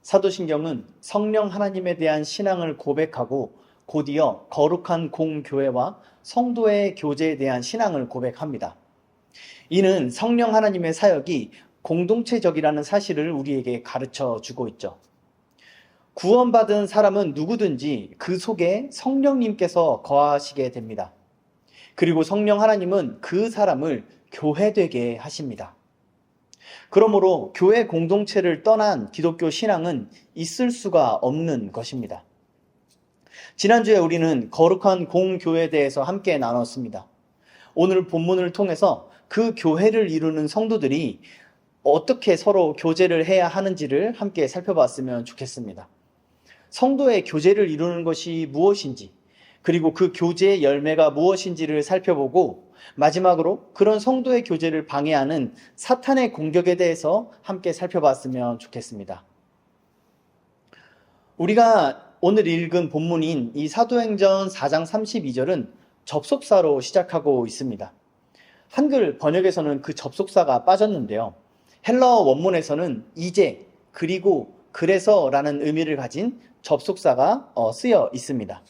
사도신경은 성령 하나님에 대한 신앙을 고백하고 곧이어 거룩한 공교회와 성도의 교제에 대한 신앙을 고백합니다. 이는 성령 하나님의 사역이 공동체적이라는 사실을 우리에게 가르쳐 주고 있죠. 구원받은 사람은 누구든지 그 속에 성령님께서 거하시게 됩니다. 그리고 성령 하나님은 그 사람을 교회되게 하십니다. 그러므로 교회 공동체를 떠난 기독교 신앙은 있을 수가 없는 것입니다. 지난주에 우리는 거룩한 공교회에 대해서 함께 나눴습니다. 오늘 본문을 통해서 그 교회를 이루는 성도들이 어떻게 서로 교제를 해야 하는지를 함께 살펴봤으면 좋겠습니다. 성도의 교제를 이루는 것이 무엇인지, 그리고 그 교제의 열매가 무엇인지를 살펴보고 마지막으로 그런 성도의 교제를 방해하는 사탄의 공격에 대해서 함께 살펴봤으면 좋겠습니다. 우리가 오늘 읽은 본문인 이 사도행전 4장 32절은 접속사로 시작하고 있습니다. 한글 번역에서는 그 접속사가 빠졌는데요. 헬라어 원문에서는 이제, 그리고, 그래서라는 의미를 가진 접속사가 쓰여 있습니다.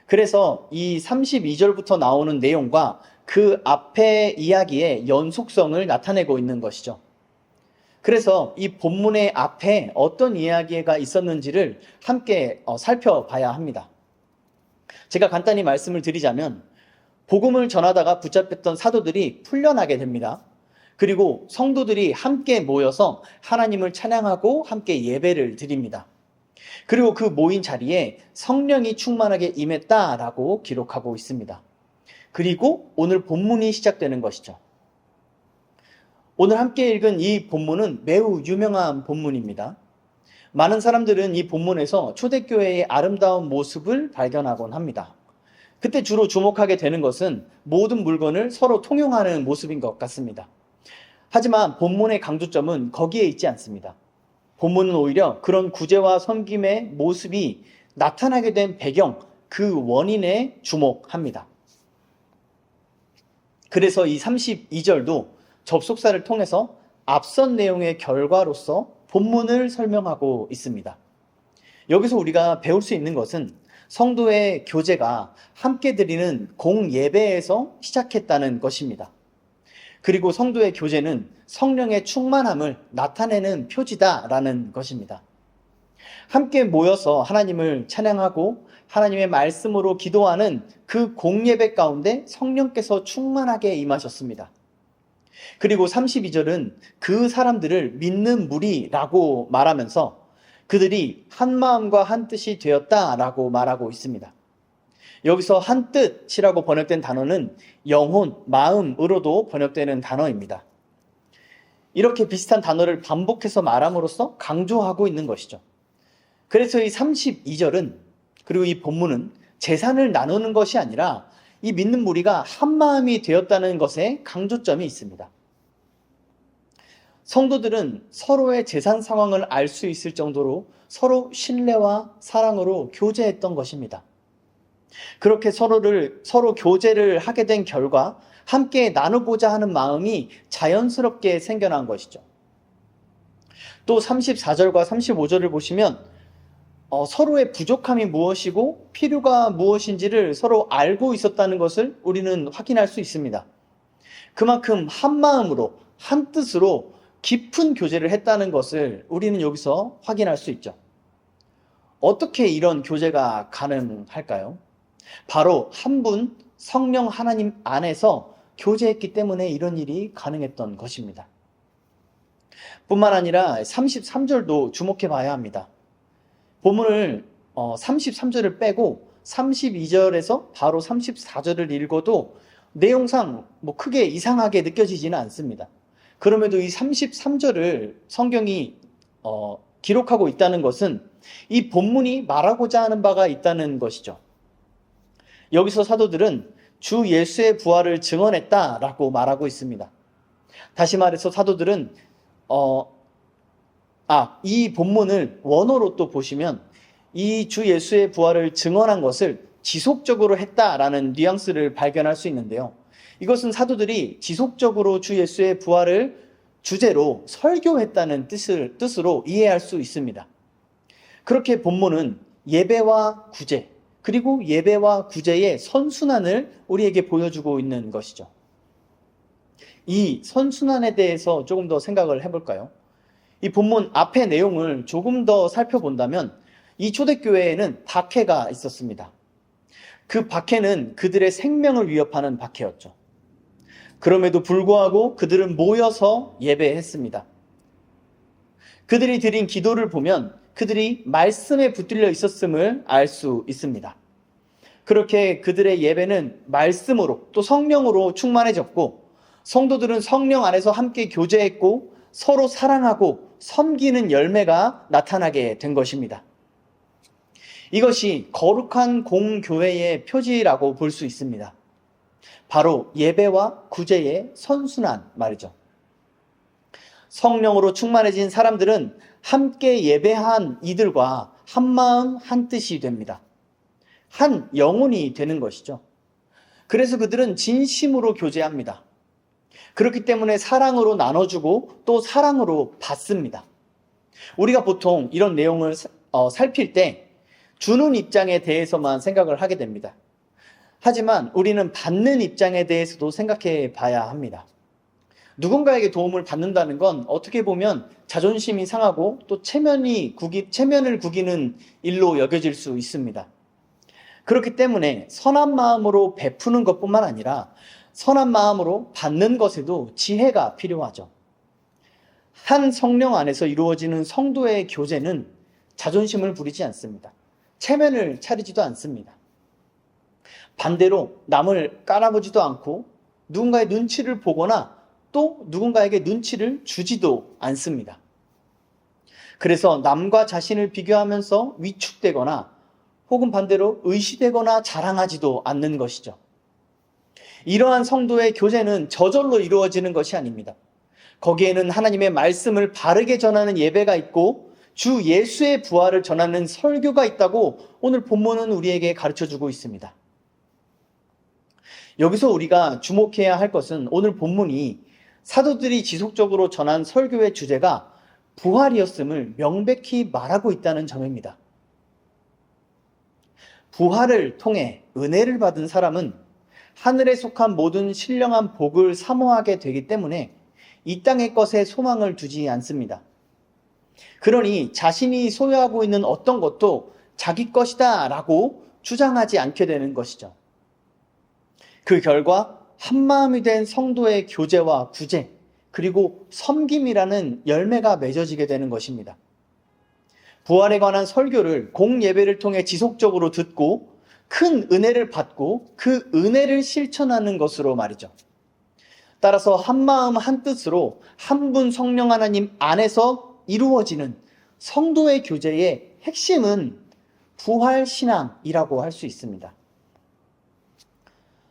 그래서 이 32절부터 나오는 내용과 그 앞의 이야기의 연속성을 나타내고 있는 것이죠. 그래서 이 본문의 앞에 어떤 이야기가 있었는지를 함께 살펴봐야 합니다. 제가 간단히 말씀을 드리자면 복음을 전하다가 붙잡혔던 사도들이 풀려나게 됩니다. 그리고 성도들이 함께 모여서 하나님을 찬양하고 함께 예배를 드립니다. 그리고 그 모인 자리에 성령이 충만하게 임했다라고 기록하고 있습니다. 그리고 오늘 본문이 시작되는 것이죠. 오늘 함께 읽은 이 본문은 매우 유명한 본문입니다. 많은 사람들은 이 본문에서 초대교회의 아름다운 모습을 발견하곤 합니다. 그때 주로 주목하게 되는 것은 모든 물건을 서로 통용하는 모습인 것 같습니다. 하지만 본문의 강조점은 거기에 있지 않습니다. 본문은 오히려 그런 구제와 섬김의 모습이 나타나게 된 배경, 그 원인에 주목합니다. 그래서 이 32절도 접속사를 통해서 앞선 내용의 결과로서 본문을 설명하고 있습니다. 여기서 우리가 배울 수 있는 것은 성도의 교제가 함께 드리는 공예배에서 시작했다는 것입니다. 그리고 성도의 교제는 성령의 충만함을 나타내는 표지다라는 것입니다. 함께 모여서 하나님을 찬양하고 하나님의 말씀으로 기도하는 그 공예배 가운데 성령께서 충만하게 임하셨습니다. 그리고 32절은 그 사람들을 믿는 무리라고 말하면서 그들이 한 마음과 한 뜻이 되었다라고 말하고 있습니다. 여기서 한 뜻이라고 번역된 단어는 영혼, 마음으로도 번역되는 단어입니다. 이렇게 비슷한 단어를 반복해서 말함으로써 강조하고 있는 것이죠. 그래서 이 32절은, 그리고 이 본문은 재산을 나누는 것이 아니라 이 믿는 무리가 한 마음이 되었다는 것에 강조점이 있습니다. 성도들은 서로의 재산 상황을 알 수 있을 정도로 서로 신뢰와 사랑으로 교제했던 것입니다. 그렇게 서로 교제를 하게 된 결과 함께 나누고자 하는 마음이 자연스럽게 생겨난 것이죠. 또 34절과 35절을 보시면 서로의 부족함이 무엇이고 필요가 무엇인지를 서로 알고 있었다는 것을 우리는 확인할 수 있습니다. 그만큼 한 마음으로, 한 뜻으로 깊은 교제를 했다는 것을 우리는 여기서 확인할 수 있죠. 어떻게 이런 교제가 가능할까요? 바로 한 분 성령 하나님 안에서 교제했기 때문에 이런 일이 가능했던 것입니다. 뿐만 아니라 33절도 주목해 봐야 합니다. 본문을 33절을 빼고 32절에서 바로 34절을 읽어도 내용상 크게 이상하게 느껴지지는 않습니다. 그럼에도 이 33절을 성경이 기록하고 있다는 것은 이 본문이 말하고자 하는 바가 있다는 것이죠. 여기서 사도들은 주 예수의 부활을 증언했다라고 말하고 있습니다. 다시 말해서 사도들은 이 본문을 원어로 또 보시면 이 주 예수의 부활을 증언한 것을 지속적으로 했다라는 뉘앙스를 발견할 수 있는데요. 이것은 사도들이 지속적으로 주 예수의 부활을 주제로 설교했다는 뜻으로 이해할 수 있습니다. 그렇게 본문은 예배와 구제, 그리고 예배와 구제의 선순환을 우리에게 보여주고 있는 것이죠. 이 선순환에 대해서 조금 더 생각을 해볼까요? 이 본문 앞의 내용을 조금 더 살펴본다면 이 초대교회에는 박해가 있었습니다. 그 박해는 그들의 생명을 위협하는 박해였죠. 그럼에도 불구하고 그들은 모여서 예배했습니다. 그들이 드린 기도를 보면 그들이 말씀에 붙들려 있었음을 알 수 있습니다. 그렇게 그들의 예배는 말씀으로 또 성령으로 충만해졌고, 성도들은 성령 안에서 함께 교제했고 서로 사랑하고 섬기는 열매가 나타나게 된 것입니다. 이것이 거룩한 공교회의 표지라고 볼 수 있습니다. 바로 예배와 구제의 선순환 말이죠. 성령으로 충만해진 사람들은 함께 예배한 이들과 한마음 한뜻이 됩니다. 한 영혼이 되는 것이죠. 그래서 그들은 진심으로 교제합니다. 그렇기 때문에 사랑으로 나눠주고 또 사랑으로 받습니다. 우리가 보통 이런 내용을 살필 때 주는 입장에 대해서만 생각을 하게 됩니다. 하지만 우리는 받는 입장에 대해서도 생각해 봐야 합니다. 누군가에게 도움을 받는다는 건 어떻게 보면 자존심이 상하고 또 체면을 구기는 일로 여겨질 수 있습니다. 그렇기 때문에 선한 마음으로 베푸는 것뿐만 아니라 선한 마음으로 받는 것에도 지혜가 필요하죠. 한 성령 안에서 이루어지는 성도의 교제는 자존심을 부리지 않습니다. 체면을 차리지도 않습니다. 반대로 남을 깔아보지도 않고 누군가의 눈치를 보거나 또 누군가에게 눈치를 주지도 않습니다. 그래서 남과 자신을 비교하면서 위축되거나 혹은 반대로 의시되거나 자랑하지도 않는 것이죠. 이러한 성도의 교제는 저절로 이루어지는 것이 아닙니다. 거기에는 하나님의 말씀을 바르게 전하는 예배가 있고 주 예수의 부활을 전하는 설교가 있다고 오늘 본문은 우리에게 가르쳐주고 있습니다. 여기서 우리가 주목해야 할 것은 오늘 본문이 사도들이 지속적으로 전한 설교의 주제가 부활이었음을 명백히 말하고 있다는 점입니다. 부활을 통해 은혜를 받은 사람은 하늘에 속한 모든 신령한 복을 사모하게 되기 때문에 이 땅의 것에 소망을 두지 않습니다. 그러니 자신이 소유하고 있는 어떤 것도 자기 것이다 라고 주장하지 않게 되는 것이죠. 그 결과 한마음이 된 성도의 교제와 구제, 그리고 섬김이라는 열매가 맺어지게 되는 것입니다. 부활에 관한 설교를 공예배를 통해 지속적으로 듣고 큰 은혜를 받고 그 은혜를 실천하는 것으로 말이죠. 따라서 한마음 한뜻으로 한 분 성령 하나님 안에서 이루어지는 성도의 교제의 핵심은 부활신앙이라고 할 수 있습니다.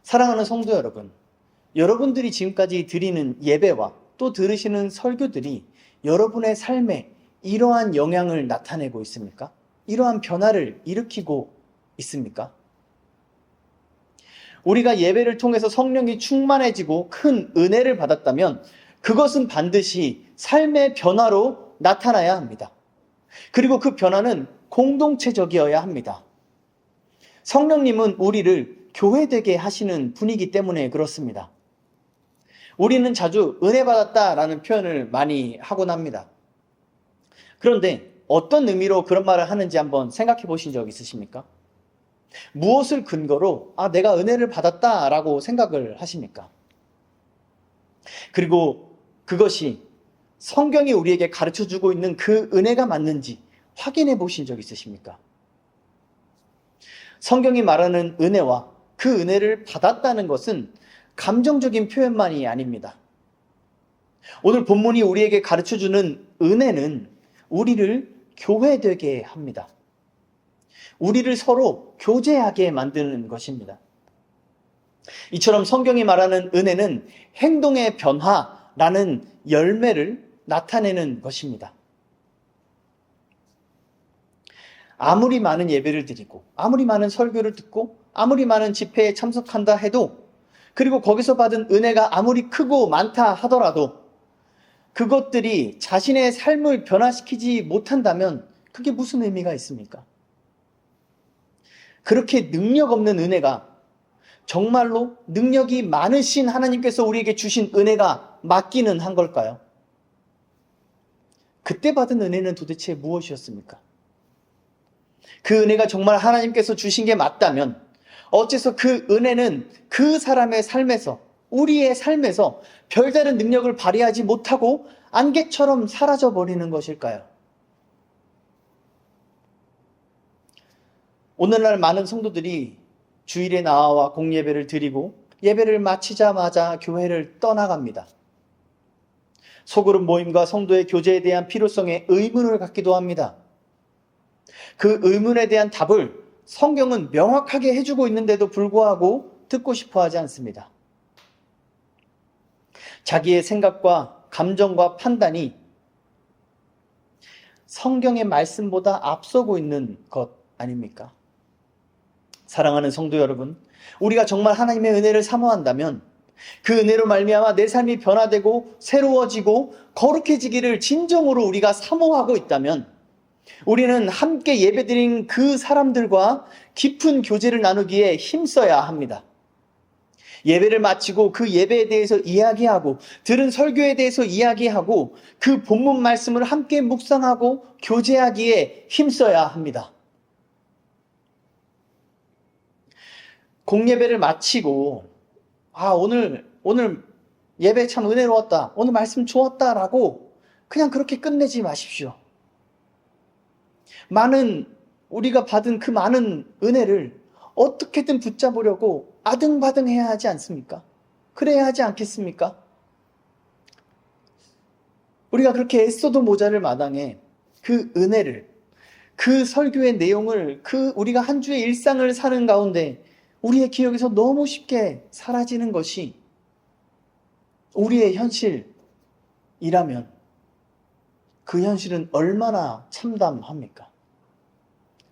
사랑하는 성도 여러분, 여러분들이 지금까지 드리는 예배와 또 들으시는 설교들이 여러분의 삶에 이러한 영향을 나타내고 있습니까? 이러한 변화를 일으키고 있습니까? 우리가 예배를 통해서 성령이 충만해지고 큰 은혜를 받았다면 그것은 반드시 삶의 변화로 나타나야 합니다. 그리고 그 변화는 공동체적이어야 합니다. 성령님은 우리를 교회되게 하시는 분이기 때문에 그렇습니다. 우리는 자주 은혜 받았다라는 표현을 많이 하곤 합니다. 그런데 어떤 의미로 그런 말을 하는지 한번 생각해 보신 적 있으십니까? 무엇을 근거로 내가 은혜를 받았다라고 생각을 하십니까? 그리고 그것이 성경이 우리에게 가르쳐주고 있는 그 은혜가 맞는지 확인해 보신 적 있으십니까? 성경이 말하는 은혜와 그 은혜를 받았다는 것은 감정적인 표현만이 아닙니다. 오늘 본문이 우리에게 가르쳐주는 은혜는 우리를 교회되게 합니다. 우리를 서로 교제하게 만드는 것입니다. 이처럼 성경이 말하는 은혜는 행동의 변화라는 열매를 나타내는 것입니다. 아무리 많은 예배를 드리고 아무리 많은 설교를 듣고 아무리 많은 집회에 참석한다 해도 그리고 거기서 받은 은혜가 아무리 크고 많다 하더라도 그것들이 자신의 삶을 변화시키지 못한다면 그게 무슨 의미가 있습니까? 그렇게 능력 없는 은혜가 정말로 능력이 많으신 하나님께서 우리에게 주신 은혜가 맞기는 한 걸까요? 그때 받은 은혜는 도대체 무엇이었습니까? 그 은혜가 정말 하나님께서 주신 게 맞다면 어째서 그 은혜는 그 사람의 삶에서, 우리의 삶에서 별다른 능력을 발휘하지 못하고 안개처럼 사라져버리는 것일까요? 오늘날 많은 성도들이 주일에 나와 공예배를 드리고 예배를 마치자마자 교회를 떠나갑니다. 소그룹 모임과 성도의 교제에 대한 필요성에 의문을 갖기도 합니다. 그 의문에 대한 답을 성경은 명확하게 해주고 있는데도 불구하고 듣고 싶어 하지 않습니다. 자기의 생각과 감정과 판단이 성경의 말씀보다 앞서고 있는 것 아닙니까? 사랑하는 성도 여러분, 우리가 정말 하나님의 은혜를 사모한다면 그 은혜로 말미암아 내 삶이 변화되고 새로워지고 거룩해지기를 진정으로 우리가 사모하고 있다면 우리는 함께 예배드린 그 사람들과 깊은 교제를 나누기에 힘써야 합니다. 예배를 마치고 그 예배에 대해서 이야기하고 들은 설교에 대해서 이야기하고 그 본문 말씀을 함께 묵상하고 교제하기에 힘써야 합니다. 공예배를 마치고 오늘 예배 참 은혜로웠다, 오늘 말씀 좋았다라고 그냥 그렇게 끝내지 마십시오. 우리가 받은 그 많은 은혜를 어떻게든 붙잡으려고 아등바등해야 하지 않습니까? 그래야 하지 않겠습니까? 우리가 그렇게 애써도 모자를 마당에 그 은혜를, 그 설교의 내용을, 우리가 한 주의 일상을 사는 가운데 우리의 기억에서 너무 쉽게 사라지는 것이 우리의 현실이라면 그 현실은 얼마나 참담합니까?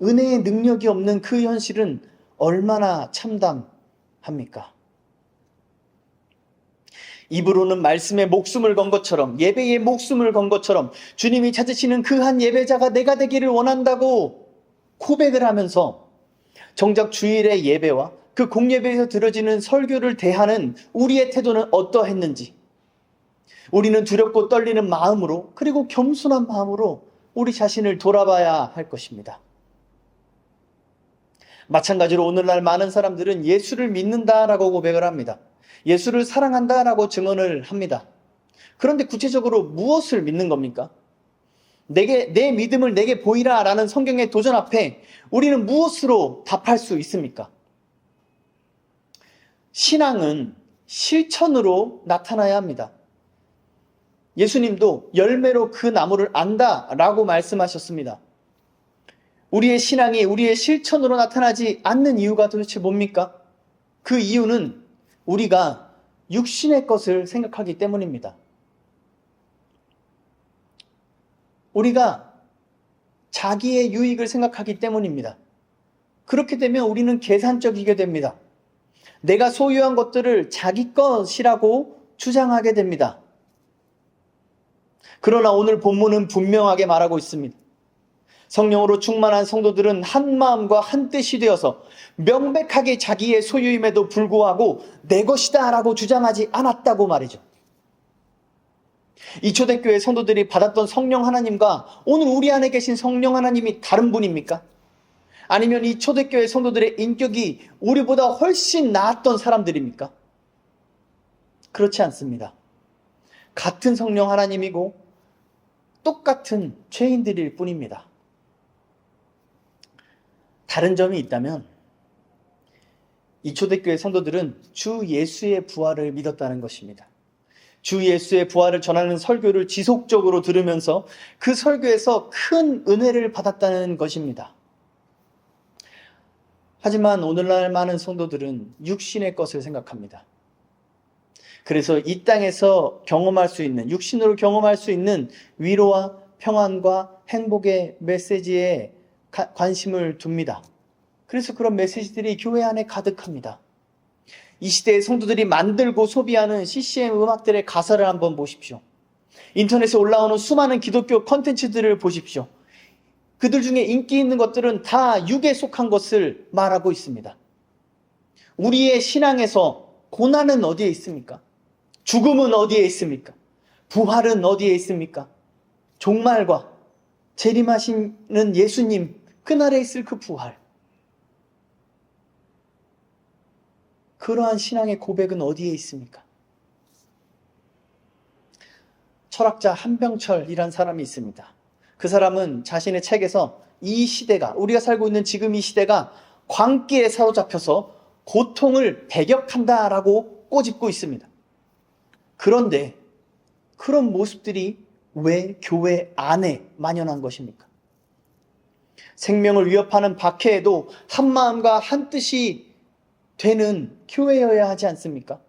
은혜의 능력이 없는 그 현실은 얼마나 참담합니까? 입으로는 말씀에 목숨을 건 것처럼, 예배에 목숨을 건 것처럼 주님이 찾으시는 그 한 예배자가 내가 되기를 원한다고 고백을 하면서 정작 주일의 예배와 그 공예배에서 들어지는 설교를 대하는 우리의 태도는 어떠했는지, 우리는 두렵고 떨리는 마음으로, 그리고 겸손한 마음으로 우리 자신을 돌아봐야 할 것입니다. 마찬가지로 오늘날 많은 사람들은 예수를 믿는다라고 고백을 합니다. 예수를 사랑한다라고 증언을 합니다. 그런데 구체적으로 무엇을 믿는 겁니까? 내 믿음을 내게 보이라 라는 성경의 도전 앞에 우리는 무엇으로 답할 수 있습니까? 신앙은 실천으로 나타나야 합니다. 예수님도 열매로 그 나무를 안다라고 말씀하셨습니다. 우리의 신앙이 우리의 실천으로 나타나지 않는 이유가 도대체 뭡니까? 그 이유는 우리가 육신의 것을 생각하기 때문입니다. 우리가 자기의 유익을 생각하기 때문입니다. 그렇게 되면 우리는 계산적이게 됩니다. 내가 소유한 것들을 자기 것이라고 주장하게 됩니다. 그러나 오늘 본문은 분명하게 말하고 있습니다. 성령으로 충만한 성도들은 한 마음과 한 뜻이 되어서 명백하게 자기의 소유임에도 불구하고 내 것이다 라고 주장하지 않았다고 말이죠. 이 초대교회 성도들이 받았던 성령 하나님과 오늘 우리 안에 계신 성령 하나님이 다른 분입니까? 아니면 이 초대교회 성도들의 인격이 우리보다 훨씬 나았던 사람들입니까? 그렇지 않습니다. 같은 성령 하나님이고 똑같은 죄인들일 뿐입니다. 다른 점이 있다면 이 초대교회 성도들은 주 예수의 부활을 믿었다는 것입니다. 주 예수의 부활을 전하는 설교를 지속적으로 들으면서 그 설교에서 큰 은혜를 받았다는 것입니다. 하지만 오늘날 많은 성도들은 육신의 것을 생각합니다. 그래서 이 땅에서 경험할 수 있는, 육신으로 경험할 수 있는 위로와 평안과 행복의 메시지에 관심을 둡니다. 그래서 그런 메시지들이 교회 안에 가득합니다. 이 시대의 성도들이 만들고 소비하는 CCM 음악들의 가사를 한번 보십시오. 인터넷에 올라오는 수많은 기독교 컨텐츠들을 보십시오. 그들 중에 인기 있는 것들은 다 육에 속한 것을 말하고 있습니다. 우리의 신앙에서 고난은 어디에 있습니까? 죽음은 어디에 있습니까? 부활은 어디에 있습니까? 종말과 재림하시는 예수님, 그날에 있을 그 부활. 그러한 신앙의 고백은 어디에 있습니까? 철학자 한병철이란 사람이 있습니다. 그 사람은 자신의 책에서 이 시대가, 우리가 살고 있는 지금 이 시대가 광기에 사로잡혀서 고통을 배격한다라고 꼬집고 있습니다. 그런데 그런 모습들이 왜 교회 안에 만연한 것입니까? 생명을 위협하는 박해에도 한마음과 한뜻이 되는 교회여야 하지 않습니까?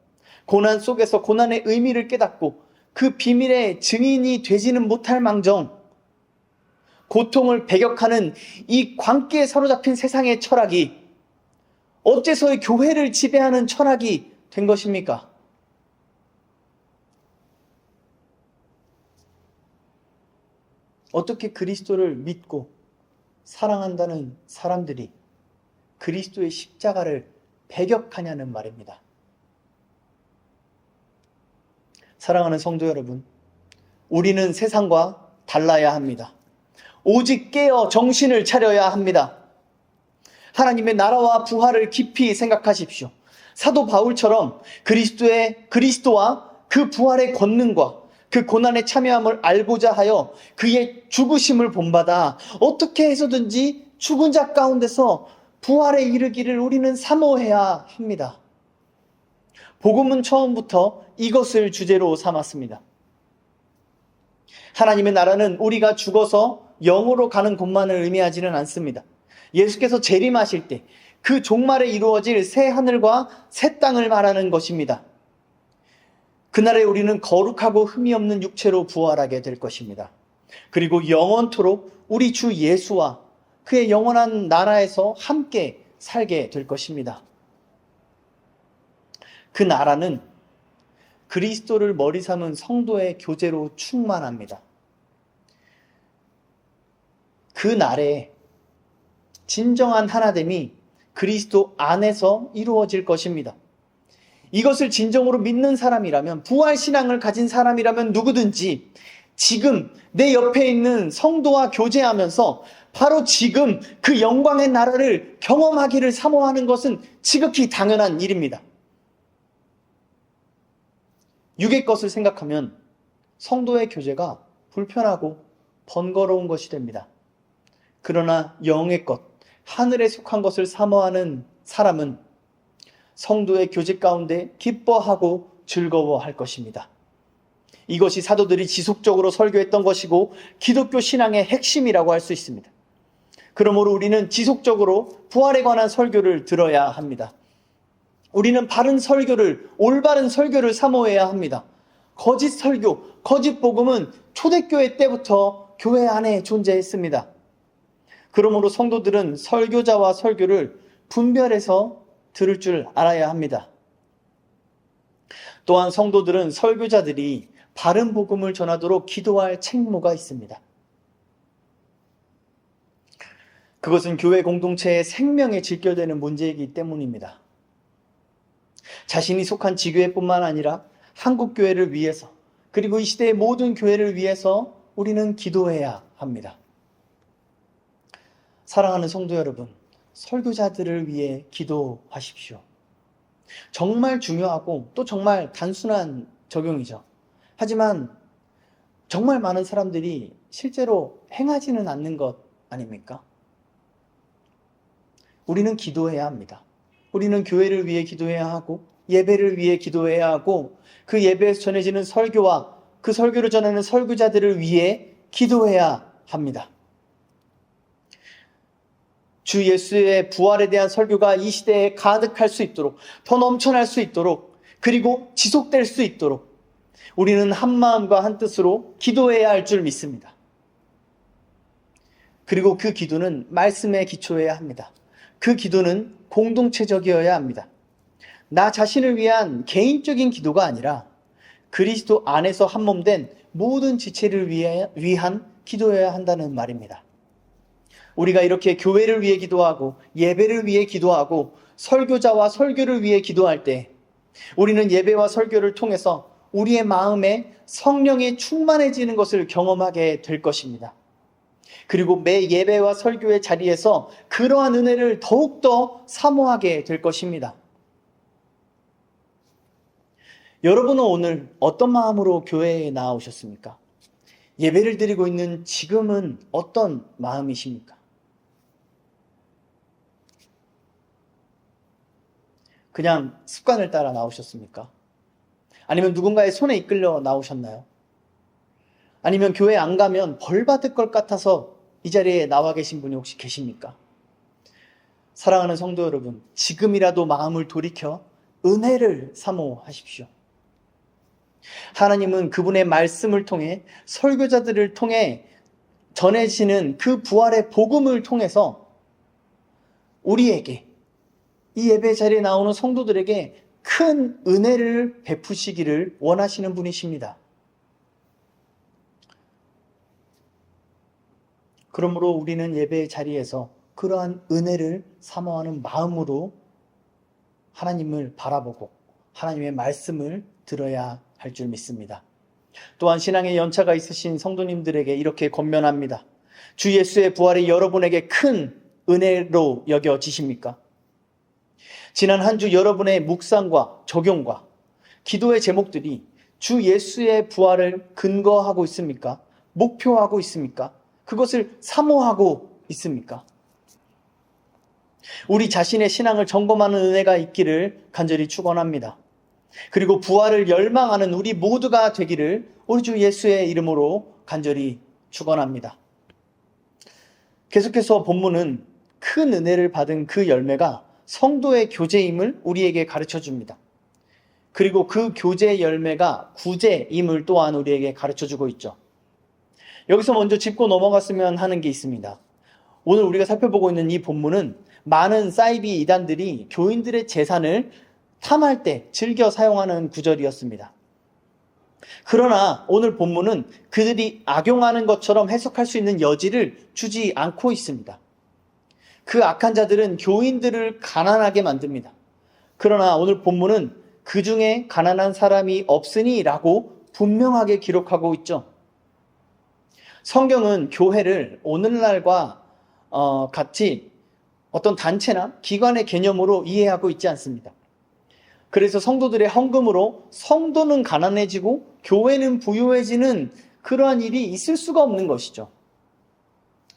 고난 속에서 고난의 의미를 깨닫고 그 비밀의 증인이 되지는 못할 망정, 고통을 배격하는 이 광기에 사로잡힌 세상의 철학이 어째서 교회를 지배하는 철학이 된 것입니까? 어떻게 그리스도를 믿고 사랑한다는 사람들이 그리스도의 십자가를 배격하냐는 말입니다. 사랑하는 성도 여러분, 우리는 세상과 달라야 합니다. 오직 깨어 정신을 차려야 합니다. 하나님의 나라와 부활을 깊이 생각하십시오. 사도 바울처럼 그리스도와 그 부활의 권능과 그 고난에 참여함을 알고자 하여 그의 죽으심을 본받아 어떻게 해서든지 죽은 자 가운데서 부활에 이르기를 우리는 사모해야 합니다. 복음은 처음부터 이것을 주제로 삼았습니다. 하나님의 나라는 우리가 죽어서 영으로 가는 것만을 의미하지는 않습니다. 예수께서 재림하실 때 그 종말에 이루어질 새 하늘과 새 땅을 말하는 것입니다. 그날에 우리는 거룩하고 흠이 없는 육체로 부활하게 될 것입니다. 그리고 영원토록 우리 주 예수와 그의 영원한 나라에서 함께 살게 될 것입니다. 그 나라는 그리스도를 머리 삼은 성도의 교제로 충만합니다. 그 날에 진정한 하나됨이 그리스도 안에서 이루어질 것입니다. 이것을 진정으로 믿는 사람이라면, 부활신앙을 가진 사람이라면 누구든지 지금 내 옆에 있는 성도와 교제하면서 바로 지금 그 영광의 나라를 경험하기를 사모하는 것은 지극히 당연한 일입니다. 육의 것을 생각하면 성도의 교제가 불편하고 번거로운 것이 됩니다. 그러나 영의 것, 하늘에 속한 것을 사모하는 사람은 성도의 교제 가운데 기뻐하고 즐거워할 것입니다. 이것이 사도들이 지속적으로 설교했던 것이고 기독교 신앙의 핵심이라고 할 수 있습니다. 그러므로 우리는 지속적으로 부활에 관한 설교를 들어야 합니다. 우리는 바른 설교를, 올바른 설교를 사모해야 합니다. 거짓 설교, 거짓 복음은 초대교회 때부터 교회 안에 존재했습니다. 그러므로 성도들은 설교자와 설교를 분별해서 들을 줄 알아야 합니다. 또한 성도들은 설교자들이 바른 복음을 전하도록 기도할 책무가 있습니다. 그것은 교회 공동체의 생명에 직결되는 문제이기 때문입니다. 자신이 속한 지교회뿐만 아니라 한국교회를 위해서, 그리고 이 시대의 모든 교회를 위해서 우리는 기도해야 합니다. 사랑하는 성도 여러분, 설교자들을 위해 기도하십시오. 정말 중요하고 또 정말 단순한 적용이죠. 하지만 정말 많은 사람들이 실제로 행하지는 않는 것 아닙니까? 우리는 기도해야 합니다. 우리는 교회를 위해 기도해야 하고 예배를 위해 기도해야 하고 그 예배에서 전해지는 설교와 그 설교를 전하는 설교자들을 위해 기도해야 합니다. 주 예수의 부활에 대한 설교가 이 시대에 가득할 수 있도록, 더 넘쳐날 수 있도록, 그리고 지속될 수 있도록 우리는 한 마음과 한 뜻으로 기도해야 할 줄 믿습니다. 그리고 그 기도는 말씀에 기초해야 합니다. 그 기도는 공동체적이어야 합니다. 나 자신을 위한 개인적인 기도가 아니라 그리스도 안에서 한 몸 된 모든 지체를 위한 기도여야 한다는 말입니다. 우리가 이렇게 교회를 위해 기도하고 예배를 위해 기도하고 설교자와 설교를 위해 기도할 때 우리는 예배와 설교를 통해서 우리의 마음에 성령이 충만해지는 것을 경험하게 될 것입니다. 그리고 매 예배와 설교의 자리에서 그러한 은혜를 더욱더 사모하게 될 것입니다. 여러분은 오늘 어떤 마음으로 교회에 나오셨습니까? 예배를 드리고 있는 지금은 어떤 마음이십니까? 그냥 습관을 따라 나오셨습니까? 아니면 누군가의 손에 이끌려 나오셨나요? 아니면 교회 안 가면 벌 받을 것 같아서 이 자리에 나와 계신 분이 혹시 계십니까? 사랑하는 성도 여러분, 지금이라도 마음을 돌이켜 은혜를 사모하십시오. 하나님은 그분의 말씀을 통해 설교자들을 통해 전해지는 그 부활의 복음을 통해서 우리에게 이 예배 자리에 나오는 성도들에게 큰 은혜를 베푸시기를 원하시는 분이십니다. 그러므로 우리는 예배 자리에서 그러한 은혜를 사모하는 마음으로 하나님을 바라보고 하나님의 말씀을 들어야 할 줄 믿습니다. 또한 신앙의 연차가 있으신 성도님들에게 이렇게 권면합니다. 주 예수의 부활이 여러분에게 큰 은혜로 여겨지십니까? 지난 한 주 여러분의 묵상과 적용과 기도의 제목들이 주 예수의 부활을 근거하고 있습니까? 목표하고 있습니까? 그것을 사모하고 있습니까? 우리 자신의 신앙을 점검하는 은혜가 있기를 간절히 축원합니다. 그리고 부활을 열망하는 우리 모두가 되기를 우리 주 예수의 이름으로 간절히 축원합니다. 계속해서 본문은 큰 은혜를 받은 그 열매가 성도의 교제임을 우리에게 가르쳐 줍니다. 그리고 그 교제 열매가 구제임을 또한 우리에게 가르쳐 주고 있죠. 여기서 먼저 짚고 넘어갔으면 하는 게 있습니다. 오늘 우리가 살펴보고 있는 이 본문은 많은 사이비 이단들이 교인들의 재산을 탐할 때 즐겨 사용하는 구절이었습니다. 그러나 오늘 본문은 그들이 악용하는 것처럼 해석할 수 있는 여지를 주지 않고 있습니다. 그 악한 자들은 교인들을 가난하게 만듭니다. 그러나 오늘 본문은 그 중에 가난한 사람이 없으니 라고 분명하게 기록하고 있죠. 성경은 교회를 오늘날과 같이 어떤 단체나 기관의 개념으로 이해하고 있지 않습니다. 그래서 성도들의 헌금으로 성도는 가난해지고 교회는 부유해지는 그러한 일이 있을 수가 없는 것이죠.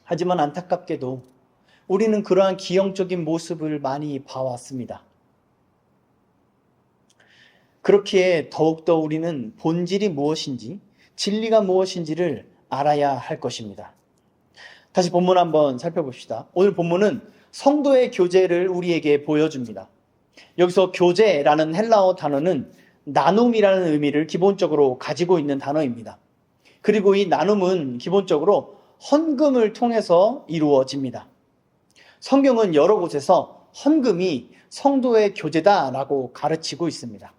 하지만 안타깝게도 우리는 그러한 기형적인 모습을 많이 봐왔습니다. 그렇기에 더욱더 우리는 본질이 무엇인지, 진리가 무엇인지를 알아야 할 것입니다. 다시 본문 한번 살펴봅시다. 오늘 본문은 성도의 교제를 우리에게 보여줍니다. 여기서 교제라는 헬라어 단어는 나눔이라는 의미를 기본적으로 가지고 있는 단어입니다. 그리고 이 나눔은 기본적으로 헌금을 통해서 이루어집니다. 성경은 여러 곳에서 헌금이 성도의 교제다라고 가르치고 있습니다.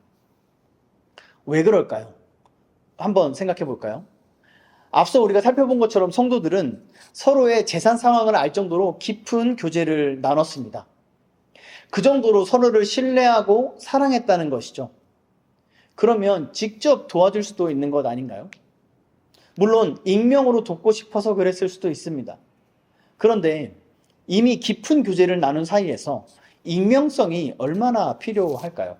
왜 그럴까요? 한번 생각해 볼까요? 앞서 우리가 살펴본 것처럼 성도들은 서로의 재산 상황을 알 정도로 깊은 교제를 나눴습니다. 그 정도로 서로를 신뢰하고 사랑했다는 것이죠. 그러면 직접 도와줄 수도 있는 것 아닌가요? 물론 익명으로 돕고 싶어서 그랬을 수도 있습니다. 그런데 이미 깊은 교제를 나눈 사이에서 익명성이 얼마나 필요할까요?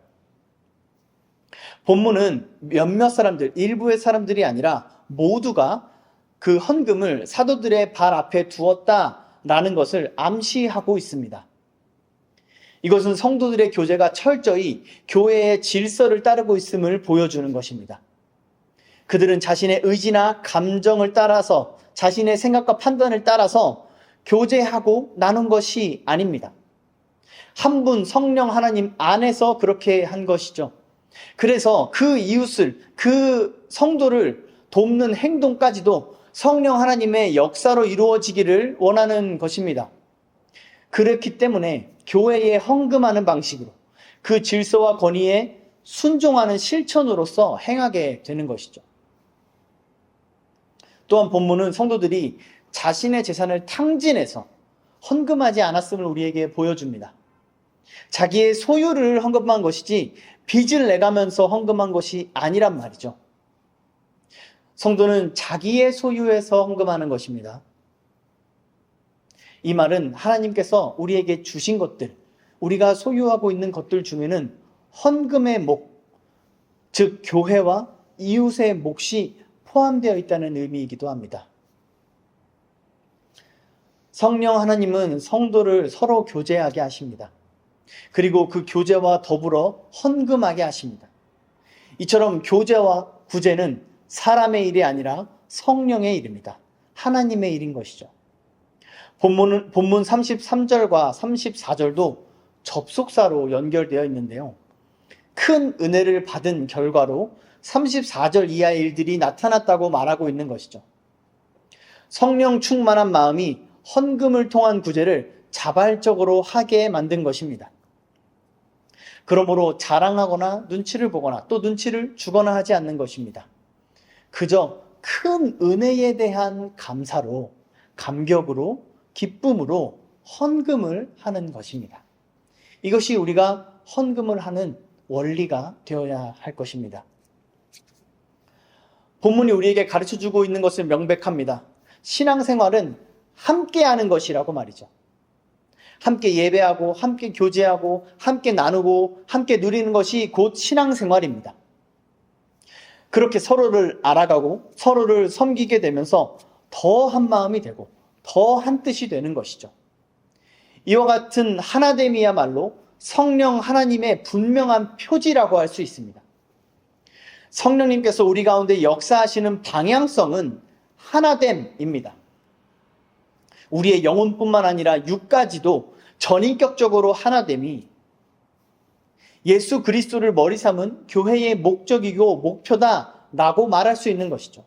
본문은 몇몇 사람들, 일부의 사람들이 아니라 모두가 그 헌금을 사도들의 발 앞에 두었다라는 것을 암시하고 있습니다. 이것은 성도들의 교제가 철저히 교회의 질서를 따르고 있음을 보여주는 것입니다. 그들은 자신의 의지나 감정을 따라서 자신의 생각과 판단을 따라서 교제하고 나눈 것이 아닙니다. 한 분 성령 하나님 안에서 그렇게 한 것이죠. 그래서 그 이웃을, 그 성도를 돕는 행동까지도 성령 하나님의 역사로 이루어지기를 원하는 것입니다. 그렇기 때문에 교회에 헌금하는 방식으로 그 질서와 권위에 순종하는 실천으로서 행하게 되는 것이죠. 또한 본문은 성도들이 자신의 재산을 탕진해서 헌금하지 않았음을 우리에게 보여줍니다. 자기의 소유를 헌금한 것이지 빚을 내가면서 헌금한 것이 아니란 말이죠. 성도는 자기의 소유에서 헌금하는 것입니다. 이 말은 하나님께서 우리에게 주신 것들, 우리가 소유하고 있는 것들 중에는 헌금의 목, 즉 교회와 이웃의 몫이 포함되어 있다는 의미이기도 합니다. 성령 하나님은 성도를 서로 교제하게 하십니다. 그리고 그 교제와 더불어 헌금하게 하십니다. 이처럼 교제와 구제는 사람의 일이 아니라 성령의 일입니다. 하나님의 일인 것이죠. 본문 33절과 34절도 접속사로 연결되어 있는데요. 큰 은혜를 받은 결과로 34절 이하의 일들이 나타났다고 말하고 있는 것이죠. 성령 충만한 마음이 헌금을 통한 구제를 자발적으로 하게 만든 것입니다. 그러므로 자랑하거나 눈치를 보거나 또 눈치를 주거나 하지 않는 것입니다. 그저 큰 은혜에 대한 감사로, 감격으로, 기쁨으로 헌금을 하는 것입니다. 이것이 우리가 헌금을 하는 원리가 되어야 할 것입니다. 본문이 우리에게 가르쳐주고 있는 것은 명백합니다. 신앙생활은 함께하는 것이라고 말이죠. 함께 예배하고 함께 교제하고 함께 나누고 함께 누리는 것이 곧 신앙생활입니다. 그렇게 서로를 알아가고 서로를 섬기게 되면서 더 한 마음이 되고 더 한 뜻이 되는 것이죠. 이와 같은 하나됨이야말로 성령 하나님의 분명한 표지라고 할 수 있습니다. 성령님께서 우리 가운데 역사하시는 방향성은 하나됨입니다. 우리의 영혼뿐만 아니라 육까지도 전인격적으로 하나됨이 예수 그리스도를 머리 삼은 교회의 목적이고 목표다라고 말할 수 있는 것이죠.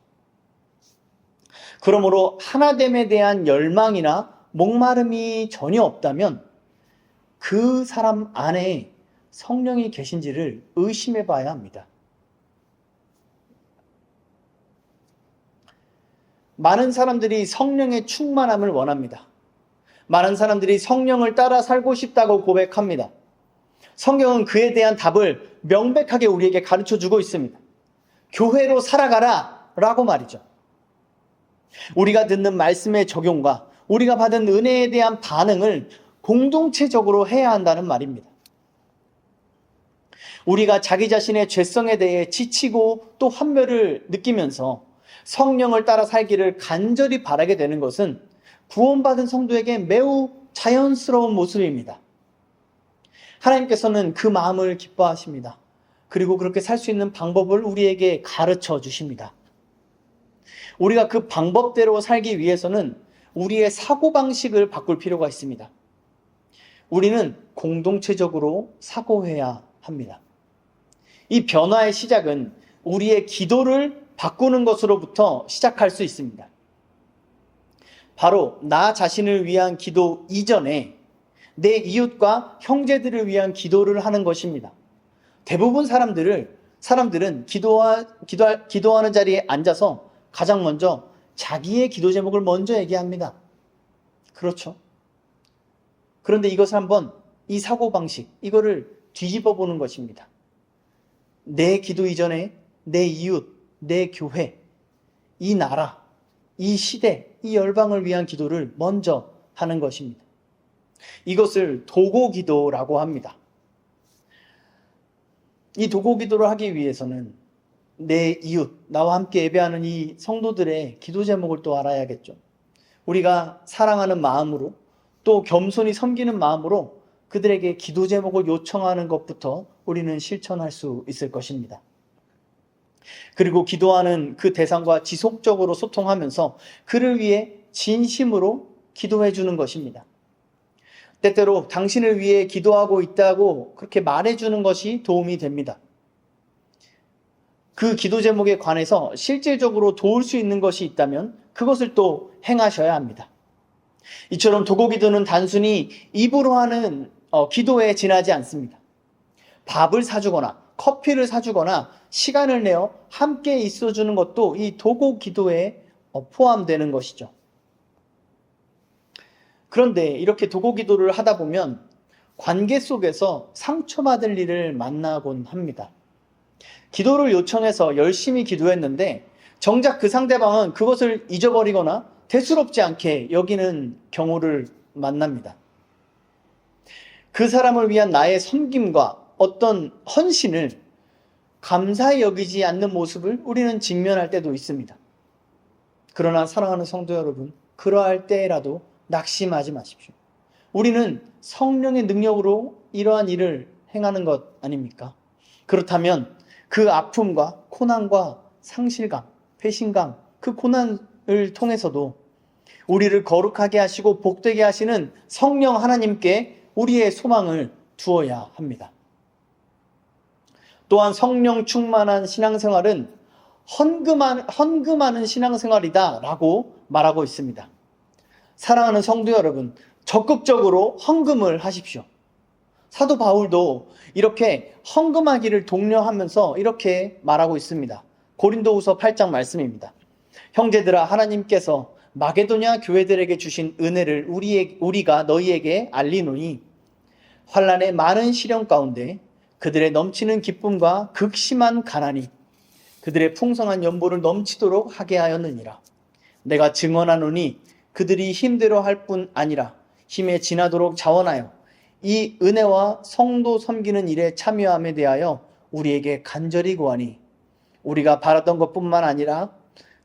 그러므로 하나됨에 대한 열망이나 목마름이 전혀 없다면 그 사람 안에 성령이 계신지를 의심해 봐야 합니다. 많은 사람들이 성령의 충만함을 원합니다. 많은 사람들이 성령을 따라 살고 싶다고 고백합니다. 성경은 그에 대한 답을 명백하게 우리에게 가르쳐주고 있습니다. 교회로 살아가라 라고 말이죠. 우리가 듣는 말씀의 적용과 우리가 받은 은혜에 대한 반응을 공동체적으로 해야 한다는 말입니다. 우리가 자기 자신의 죄성에 대해 지치고 또 환멸을 느끼면서 성령을 따라 살기를 간절히 바라게 되는 것은 구원받은 성도에게 매우 자연스러운 모습입니다. 하나님께서는 그 마음을 기뻐하십니다. 그리고 그렇게 살 수 있는 방법을 우리에게 가르쳐 주십니다. 우리가 그 방법대로 살기 위해서는 우리의 사고방식을 바꿀 필요가 있습니다. 우리는 공동체적으로 사고해야 합니다. 이 변화의 시작은 우리의 기도를 바꾸는 것으로부터 시작할 수 있습니다. 바로 나 자신을 위한 기도 이전에 내 이웃과 형제들을 위한 기도를 하는 것입니다. 대부분 사람들은 기도하는 자리에 앉아서 가장 먼저 자기의 기도 제목을 먼저 얘기합니다. 그렇죠. 그런데 이것을 한번 이 사고방식, 이거를 뒤집어 보는 것입니다. 내 기도 이전에 내 이웃, 내 교회, 이 나라, 이 시대, 이 열방을 위한 기도를 먼저 하는 것입니다. 이것을 도고기도라고 합니다. 이 도고기도를 하기 위해서는 내 이웃, 나와 함께 예배하는 이 성도들의 기도 제목을 또 알아야겠죠. 우리가 사랑하는 마음으로 또 겸손히 섬기는 마음으로 그들에게 기도 제목을 요청하는 것부터 우리는 실천할 수 있을 것입니다. 그리고 기도하는 그 대상과 지속적으로 소통하면서 그를 위해 진심으로 기도해 주는 것입니다. 때때로 당신을 위해 기도하고 있다고 그렇게 말해주는 것이 도움이 됩니다. 그 기도 제목에 관해서 실질적으로 도울 수 있는 것이 있다면 그것을 또 행하셔야 합니다. 이처럼 도고기도는 단순히 입으로 하는 기도에 지나지 않습니다. 밥을 사주거나 커피를 사주거나 시간을 내어 함께 있어주는 것도 이 도고기도에 포함되는 것이죠. 그런데 이렇게 도고 기도를 하다 보면 관계 속에서 상처받을 일을 만나곤 합니다. 기도를 요청해서 열심히 기도했는데 정작 그 상대방은 그것을 잊어버리거나 대수롭지 않게 여기는 경우를 만납니다. 그 사람을 위한 나의 섬김과 어떤 헌신을 감사히 여기지 않는 모습을 우리는 직면할 때도 있습니다. 그러나 사랑하는 성도 여러분, 그러할 때라도 낙심하지 마십시오. 우리는 성령의 능력으로 이러한 일을 행하는 것 아닙니까? 그렇다면 그 아픔과 고난과 상실감, 배신감, 그 고난을 통해서도 우리를 거룩하게 하시고 복되게 하시는 성령 하나님께 우리의 소망을 두어야 합니다. 또한 성령 충만한 신앙생활은 헌금하는 신앙생활이다 라고 말하고 있습니다. 사랑하는 성도 여러분, 적극적으로 헌금을 하십시오. 사도 바울도 이렇게 헌금하기를 독려하면서 이렇게 말하고 있습니다. 고린도후서 8장 말씀입니다. 형제들아, 하나님께서 마게도냐 교회들에게 주신 은혜를 우리가 너희에게 알리노니 환난의 많은 시련 가운데 그들의 넘치는 기쁨과 극심한 가난이 그들의 풍성한 연보를 넘치도록 하게 하였느니라. 내가 증언하노니 그들이 힘대로 할 뿐 아니라 힘에 지나도록 자원하여 이 은혜와 성도 섬기는 일에 참여함에 대하여 우리에게 간절히 구하니 우리가 바랐던 것뿐만 아니라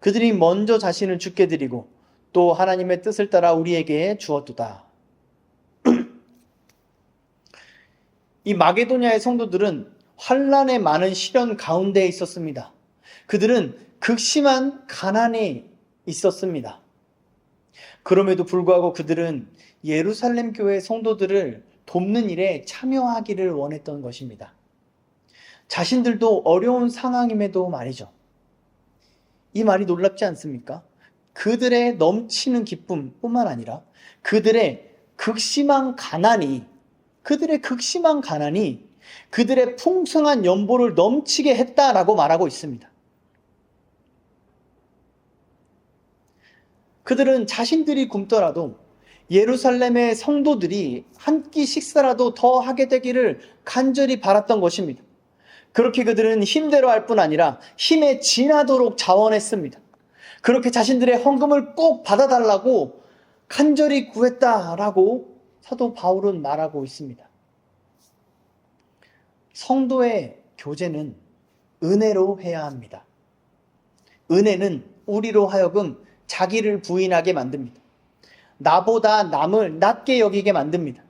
그들이 먼저 자신을 주께 드리고 또 하나님의 뜻을 따라 우리에게 주었도다. 이 마게도냐의 성도들은 환난의 많은 시련 가운데 있었습니다. 그들은 극심한 가난에 있었습니다. 그럼에도 불구하고 그들은 예루살렘 교회 성도들을 돕는 일에 참여하기를 원했던 것입니다. 자신들도 어려운 상황임에도 말이죠. 이 말이 놀랍지 않습니까? 그들의 넘치는 기쁨뿐만 아니라 그들의 극심한 가난이 그들의 풍성한 연보를 넘치게 했다라고 말하고 있습니다. 그들은 자신들이 굶더라도 예루살렘의 성도들이 한 끼 식사라도 더 하게 되기를 간절히 바랐던 것입니다. 그렇게 그들은 힘대로 할 뿐 아니라 힘에 지나도록 자원했습니다. 그렇게 자신들의 헌금을 꼭 받아달라고 간절히 구했다라고 사도 바울은 말하고 있습니다. 성도의 교제는 은혜로 해야 합니다. 은혜는 우리로 하여금 자기를 부인하게 만듭니다. 나보다 남을 낮게 여기게 만듭니다.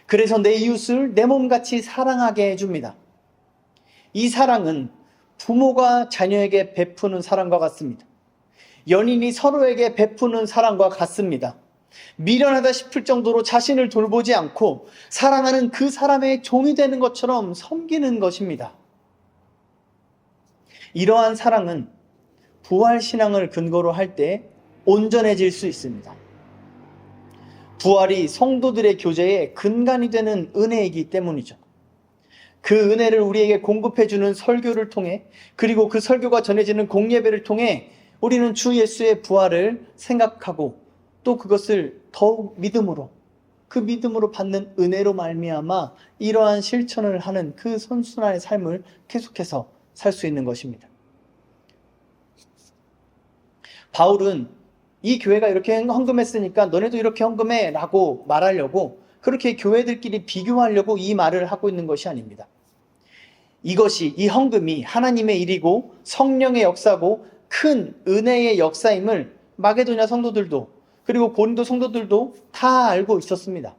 그래서 내 이웃을 내 몸같이 사랑하게 해줍니다. 이 사랑은 부모가 자녀에게 베푸는 사랑과 같습니다. 연인이 서로에게 베푸는 사랑과 같습니다. 미련하다 싶을 정도로 자신을 돌보지 않고 사랑하는 그 사람의 종이 되는 것처럼 섬기는 것입니다. 이러한 사랑은 부활신앙을 근거로 할 때 온전해질 수 있습니다. 부활이 성도들의 교제의 근간이 되는 은혜이기 때문이죠. 그 은혜를 우리에게 공급해주는 설교를 통해, 그리고 그 설교가 전해지는 공예배를 통해 우리는 주 예수의 부활을 생각하고 또 그것을 더욱 그 믿음으로 받는 은혜로 말미암아 이러한 실천을 하는 그 선순환의 삶을 계속해서 살 수 있는 것입니다. 바울은 이 교회가 이렇게 헌금했으니까 너네도 이렇게 헌금해 라고 말하려고, 그렇게 교회들끼리 비교하려고 이 말을 하고 있는 것이 아닙니다. 이 헌금이 하나님의 일이고 성령의 역사고 큰 은혜의 역사임을 마게도냐 성도들도 그리고 고린도 성도들도 다 알고 있었습니다.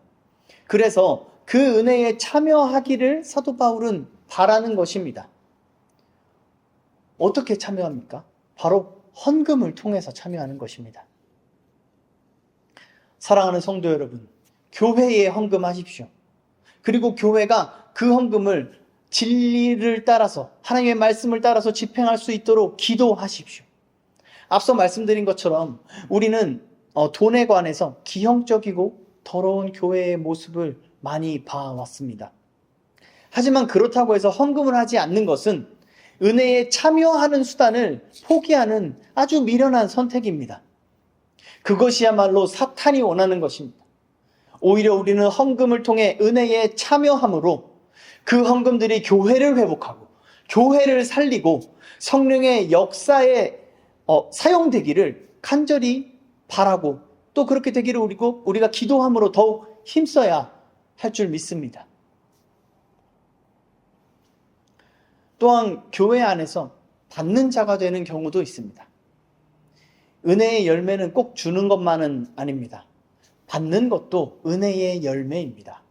그래서 그 은혜에 참여하기를 사도 바울은 바라는 것입니다. 어떻게 참여합니까? 바로 헌금을 통해서 참여하는 것입니다. 사랑하는 성도 여러분, 교회에 헌금하십시오. 그리고 교회가 그 헌금을 진리를 따라서, 하나님의 말씀을 따라서 집행할 수 있도록 기도하십시오. 앞서 말씀드린 것처럼 우리는 돈에 관해서 기형적이고 더러운 교회의 모습을 많이 봐왔습니다. 하지만 그렇다고 해서 헌금을 하지 않는 것은 은혜에 참여하는 수단을 포기하는 아주 미련한 선택입니다. 그것이야말로 사탄이 원하는 것입니다. 오히려 우리는 헌금을 통해 은혜에 참여함으로 그 헌금들이 교회를 회복하고 교회를 살리고 성령의 역사에 사용되기를 간절히 바라고 또 그렇게 되기를 우리가 기도함으로 더욱 힘써야 할 줄 믿습니다. 또한 교회 안에서 받는 자가 되는 경우도 있습니다. 은혜의 열매는 꼭 주는 것만은 아닙니다. 받는 것도 은혜의 열매입니다.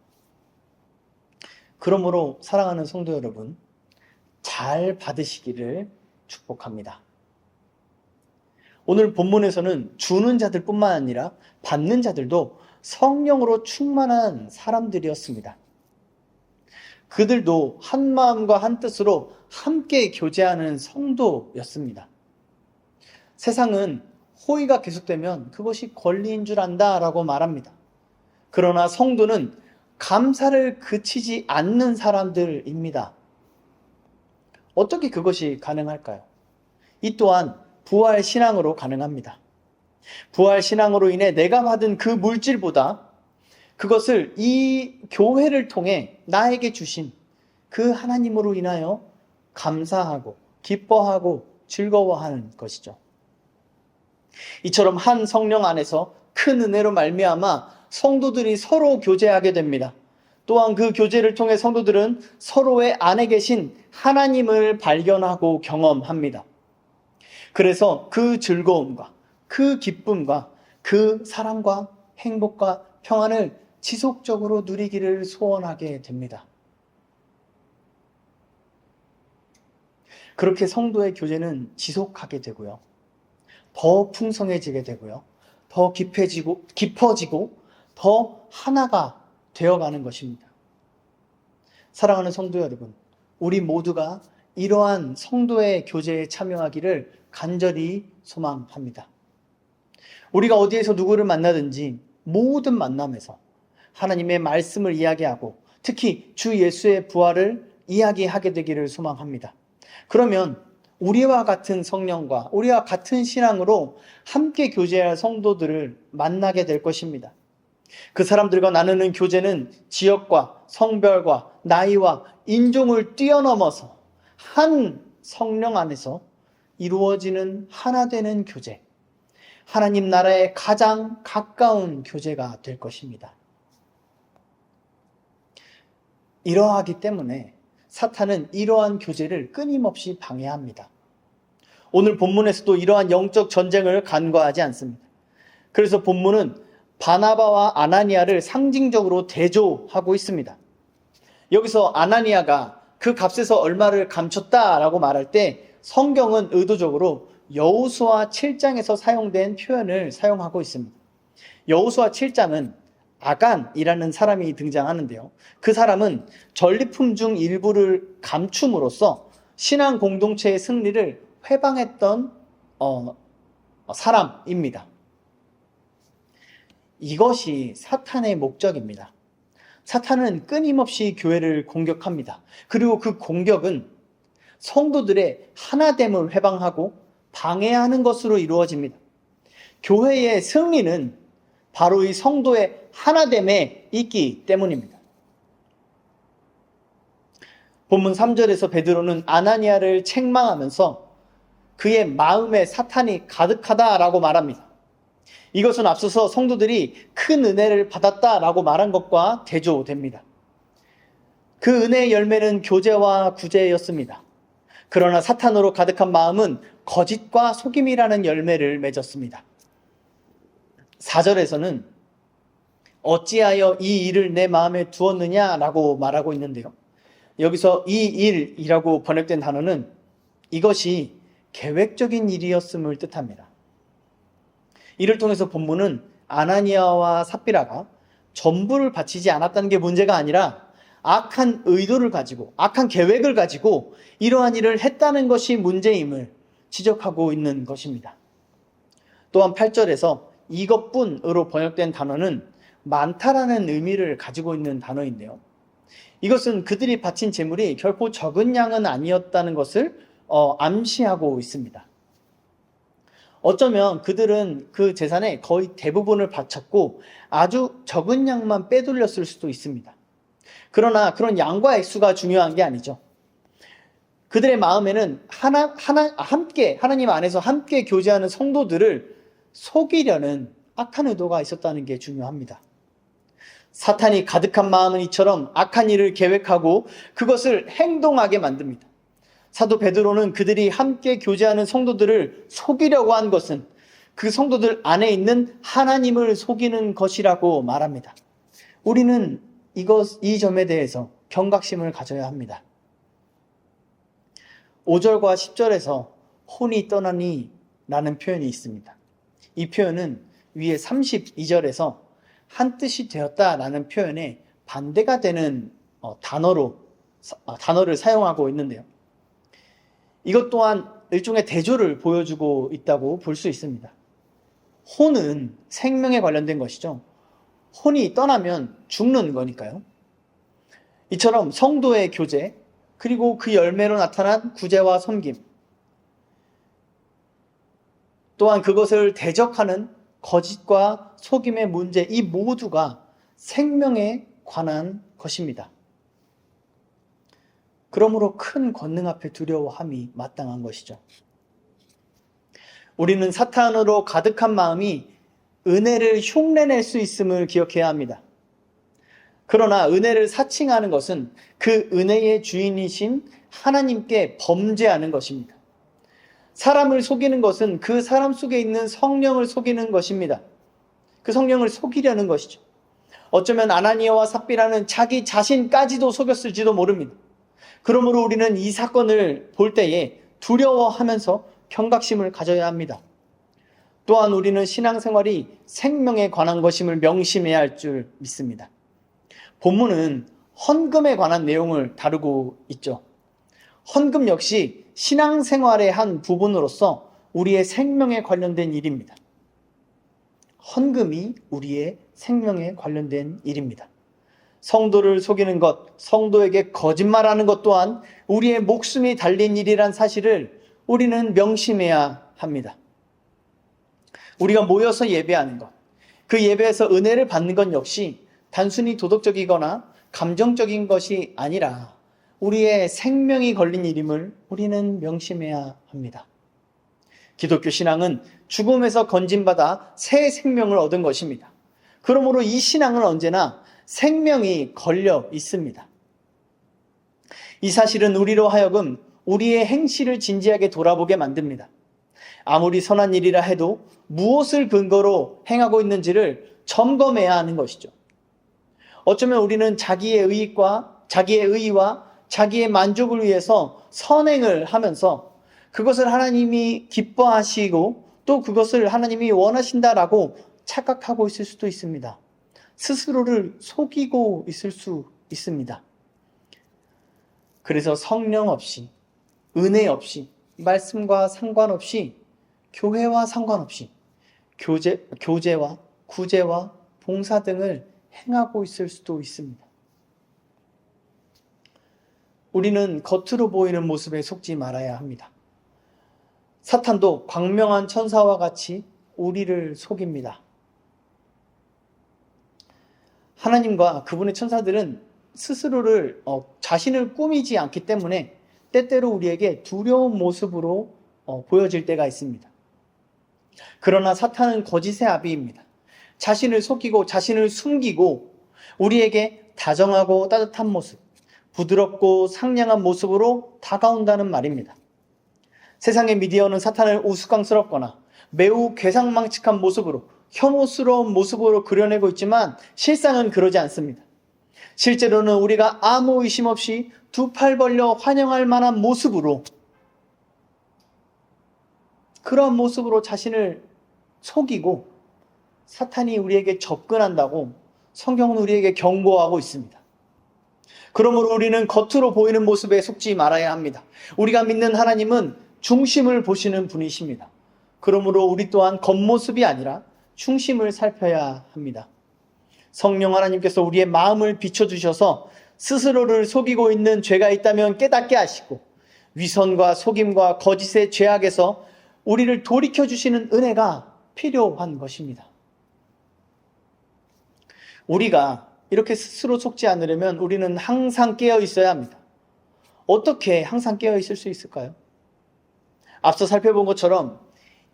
그러므로 사랑하는 성도 여러분, 잘 받으시기를 축복합니다. 오늘 본문에서는 주는 자들뿐만 아니라 받는 자들도 성령으로 충만한 사람들이었습니다. 그들도 한 마음과 한 뜻으로 함께 교제하는 성도였습니다. 세상은 호의가 계속되면 그것이 권리인 줄 안다라고 말합니다. 그러나 성도는 감사를 그치지 않는 사람들입니다. 어떻게 그것이 가능할까요? 이 또한 부활 신앙으로 가능합니다. 부활 신앙으로 인해 내가 받은 그 물질보다 그것을 이 교회를 통해 나에게 주신 그 하나님으로 인하여 감사하고 기뻐하고 즐거워하는 것이죠. 이처럼 한 성령 안에서 큰 은혜로 말미암아 성도들이 서로 교제하게 됩니다. 또한 그 교제를 통해 성도들은 서로의 안에 계신 하나님을 발견하고 경험합니다. 그래서 그 즐거움과 그 기쁨과 그 사랑과 행복과 평안을 지속적으로 누리기를 소원하게 됩니다. 그렇게 성도의 교제는 지속하게 되고요. 더 풍성해지게 되고요. 더 깊어지고 더 하나가 되어가는 것입니다. 사랑하는 성도 여러분, 우리 모두가 이러한 성도의 교제에 참여하기를 간절히 소망합니다. 우리가 어디에서 누구를 만나든지 모든 만남에서 하나님의 말씀을 이야기하고 특히 주 예수의 부활을 이야기하게 되기를 소망합니다. 그러면 우리와 같은 성령과 우리와 같은 신앙으로 함께 교제할 성도들을 만나게 될 것입니다. 그 사람들과 나누는 교제는 지역과 성별과 나이와 인종을 뛰어넘어서 한 성령 안에서 이루어지는 하나 되는 교제, 하나님 나라에 가장 가까운 교제가 될 것입니다. 이러하기 때문에 사탄은 이러한 교제를 끊임없이 방해합니다. 오늘 본문에서도 이러한 영적 전쟁을 간과하지 않습니다. 그래서 본문은 바나바와 아나니아를 상징적으로 대조하고 있습니다. 여기서 아나니아가 그 값에서 얼마를 감췄다라고 말할 때 성경은 의도적으로 여호수아 7장에서 사용된 표현을 사용하고 있습니다. 여호수아 7장은 아간이라는 사람이 등장하는데요. 그 사람은 전리품 중 일부를 감춤으로써 신앙 공동체의 승리를 회방했던 사람입니다. 이것이 사탄의 목적입니다. 사탄은 끊임없이 교회를 공격합니다. 그리고 그 공격은 성도들의 하나됨을 회방하고 방해하는 것으로 이루어집니다. 교회의 승리는 바로 이 성도의 하나됨에 있기 때문입니다. 본문 3절에서 베드로는 아나니아를 책망하면서 그의 마음에 사탄이 가득하다라고 말합니다. 이것은 앞서서 성도들이 큰 은혜를 받았다라고 말한 것과 대조됩니다. 그 은혜의 열매는 교제와 구제였습니다. 그러나 사탄으로 가득한 마음은 거짓과 속임이라는 열매를 맺었습니다. 4절에서는 어찌하여 이 일을 내 마음에 두었느냐라고 말하고 있는데요. 여기서 이 일이라고 번역된 단어는 이것이 계획적인 일이었음을 뜻합니다. 이를 통해서 본문은 아나니아와 삽비라가 전부를 바치지 않았다는 게 문제가 아니라 악한 의도를 가지고 악한 계획을 가지고 이러한 일을 했다는 것이 문제임을 지적하고 있는 것입니다. 또한 8절에서 이것뿐으로 번역된 단어는 많다라는 의미를 가지고 있는 단어인데요. 이것은 그들이 바친 재물이 결코 적은 양은 아니었다는 것을 암시하고 있습니다. 어쩌면 그들은 그 재산의 거의 대부분을 바쳤고 아주 적은 양만 빼돌렸을 수도 있습니다. 그러나 그런 양과 액수가 중요한 게 아니죠. 그들의 마음에는 하나님 안에서 함께 교제하는 성도들을 속이려는 악한 의도가 있었다는 게 중요합니다. 사탄이 가득한 마음은 이처럼 악한 일을 계획하고 그것을 행동하게 만듭니다. 사도 베드로는 그들이 함께 교제하는 성도들을 속이려고 한 것은 그 성도들 안에 있는 하나님을 속이는 것이라고 말합니다. 우리는 이 점에 대해서 경각심을 가져야 합니다. 5절과 10절에서 혼이 떠나니 라는 표현이 있습니다. 이 표현은 위에 32절에서 한 뜻이 되었다라는 표현에 반대가 되는 단어를 사용하고 있는데요. 이것 또한 일종의 대조를 보여주고 있다고 볼 수 있습니다. 혼은 생명에 관련된 것이죠. 혼이 떠나면 죽는 거니까요. 이처럼 성도의 교제, 그리고 그 열매로 나타난 구제와 섬김, 또한 그것을 대적하는 거짓과 속임의 문제, 이 모두가 생명에 관한 것입니다. 그러므로 큰 권능 앞에 두려워함이 마땅한 것이죠. 우리는 사탄으로 가득한 마음이 은혜를 흉내낼 수 있음을 기억해야 합니다. 그러나 은혜를 사칭하는 것은 그 은혜의 주인이신 하나님께 범죄하는 것입니다. 사람을 속이는 것은 그 사람 속에 있는 성령을 속이는 것입니다. 그 성령을 속이려는 것이죠. 어쩌면 아나니아와 삽비라는 자기 자신까지도 속였을지도 모릅니다. 그러므로 우리는 이 사건을 볼 때에 두려워하면서 경각심을 가져야 합니다. 또한 우리는 신앙생활이 생명에 관한 것임을 명심해야 할 줄 믿습니다. 본문은 헌금에 관한 내용을 다루고 있죠. 헌금 역시 신앙생활의 한 부분으로서 우리의 생명에 관련된 일입니다. 헌금이 우리의 생명에 관련된 일입니다. 성도를 속이는 것, 성도에게 거짓말하는 것 또한 우리의 목숨이 달린 일이란 사실을 우리는 명심해야 합니다. 우리가 모여서 예배하는 것, 그 예배에서 은혜를 받는 것 역시 단순히 도덕적이거나 감정적인 것이 아니라 우리의 생명이 걸린 일임을 우리는 명심해야 합니다. 기독교 신앙은 죽음에서 건진받아 새 생명을 얻은 것입니다. 그러므로 이 신앙은 언제나 생명이 걸려 있습니다. 이 사실은 우리로 하여금 우리의 행실을 진지하게 돌아보게 만듭니다. 아무리 선한 일이라 해도 무엇을 근거로 행하고 있는지를 점검해야 하는 것이죠. 어쩌면 우리는 자기의 의의와 자기의 만족을 위해서 선행을 하면서 그것을 하나님이 기뻐하시고 또 그것을 하나님이 원하신다라고 착각하고 있을 수도 있습니다. 스스로를 속이고 있을 수 있습니다. 그래서 성령 없이, 은혜 없이, 말씀과 상관없이, 교회와 상관없이 교제와 구제와 봉사 등을 행하고 있을 수도 있습니다. 우리는 겉으로 보이는 모습에 속지 말아야 합니다. 사탄도 광명한 천사와 같이 우리를 속입니다. 하나님과 그분의 천사들은 스스로를 자신을 꾸미지 않기 때문에 때때로 우리에게 두려운 모습으로 보여질 때가 있습니다. 그러나 사탄은 거짓의 아비입니다. 자신을 속이고 자신을 숨기고 우리에게 다정하고 따뜻한 모습, 부드럽고 상냥한 모습으로 다가온다는 말입니다. 세상의 미디어는 사탄을 우스꽝스럽거나 매우 괴상망측한 모습으로, 혐오스러운 모습으로 그려내고 있지만 실상은 그러지 않습니다. 실제로는 우리가 아무 의심 없이 두 팔 벌려 환영할 만한 모습으로, 그러한 모습으로 자신을 속이고 사탄이 우리에게 접근한다고 성경은 우리에게 경고하고 있습니다. 그러므로 우리는 겉으로 보이는 모습에 속지 말아야 합니다. 우리가 믿는 하나님은 중심을 보시는 분이십니다. 그러므로 우리 또한 겉모습이 아니라 중심을 살펴야 합니다. 성령 하나님께서 우리의 마음을 비춰주셔서 스스로를 속이고 있는 죄가 있다면 깨닫게 하시고 위선과 속임과 거짓의 죄악에서 우리를 돌이켜주시는 은혜가 필요한 것입니다. 우리가 이렇게 스스로 속지 않으려면 우리는 항상 깨어 있어야 합니다. 어떻게 항상 깨어 있을 수 있을까요? 앞서 살펴본 것처럼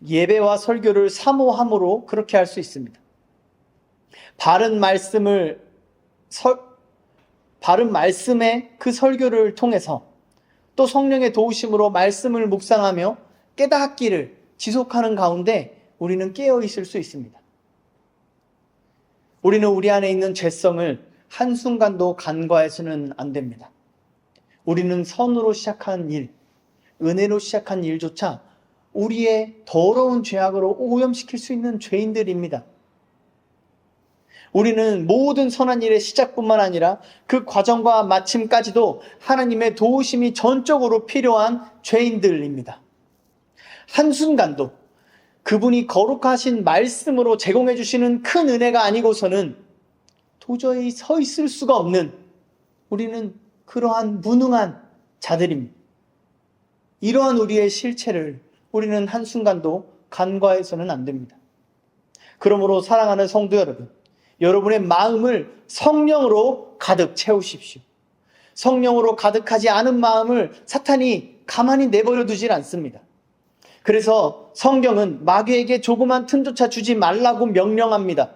예배와 설교를 사모함으로 그렇게 할 수 있습니다. 바른 말씀의 그 설교를 통해서 또 성령의 도우심으로 말씀을 묵상하며 깨닫기를 지속하는 가운데 우리는 깨어 있을 수 있습니다. 우리는 우리 안에 있는 죄성을 한순간도 간과해서는 안 됩니다. 우리는 선으로 시작한 일, 은혜로 시작한 일조차 우리의 더러운 죄악으로 오염시킬 수 있는 죄인들입니다. 우리는 모든 선한 일의 시작뿐만 아니라 그 과정과 마침까지도 하나님의 도우심이 전적으로 필요한 죄인들입니다. 한순간도 그분이 거룩하신 말씀으로 제공해 주시는 큰 은혜가 아니고서는 도저히 서 있을 수가 없는 우리는 그러한 무능한 자들입니다. 이러한 우리의 실체를 우리는 한순간도 간과해서는 안 됩니다. 그러므로 사랑하는 성도 여러분, 여러분의 마음을 성령으로 가득 채우십시오. 성령으로 가득하지 않은 마음을 사탄이 가만히 내버려 두질 않습니다. 그래서 성경은 마귀에게 조그만 틈조차 주지 말라고 명령합니다.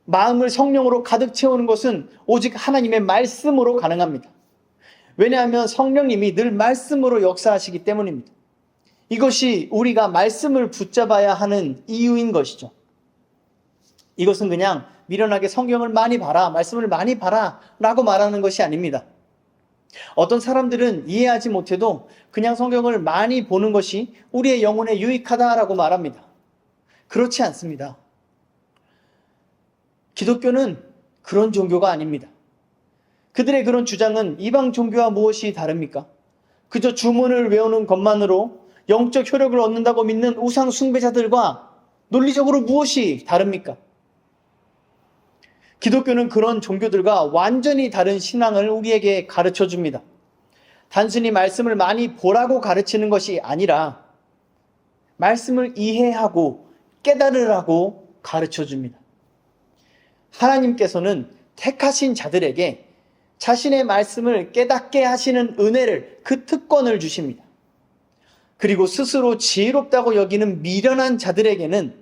마음을 성령으로 가득 채우는 것은 오직 하나님의 말씀으로 가능합니다. 왜냐하면 성령님이 늘 말씀으로 역사하시기 때문입니다. 이것이 우리가 말씀을 붙잡아야 하는 이유인 것이죠. 이것은 그냥 미련하게 성경을 많이 봐라, 말씀을 많이 봐라 라고 말하는 것이 아닙니다. 어떤 사람들은 이해하지 못해도 그냥 성경을 많이 보는 것이 우리의 영혼에 유익하다라고 말합니다. 그렇지 않습니다. 기독교는 그런 종교가 아닙니다. 그들의 그런 주장은 이방 종교와 무엇이 다릅니까? 그저 주문을 외우는 것만으로 영적 효력을 얻는다고 믿는 우상 숭배자들과 논리적으로 무엇이 다릅니까? 기독교는 그런 종교들과 완전히 다른 신앙을 우리에게 가르쳐 줍니다. 단순히 말씀을 많이 보라고 가르치는 것이 아니라 말씀을 이해하고 깨달으라고 가르쳐 줍니다. 하나님께서는 택하신 자들에게 자신의 말씀을 깨닫게 하시는 은혜를, 그 특권을 주십니다. 그리고 스스로 지혜롭다고 여기는 미련한 자들에게는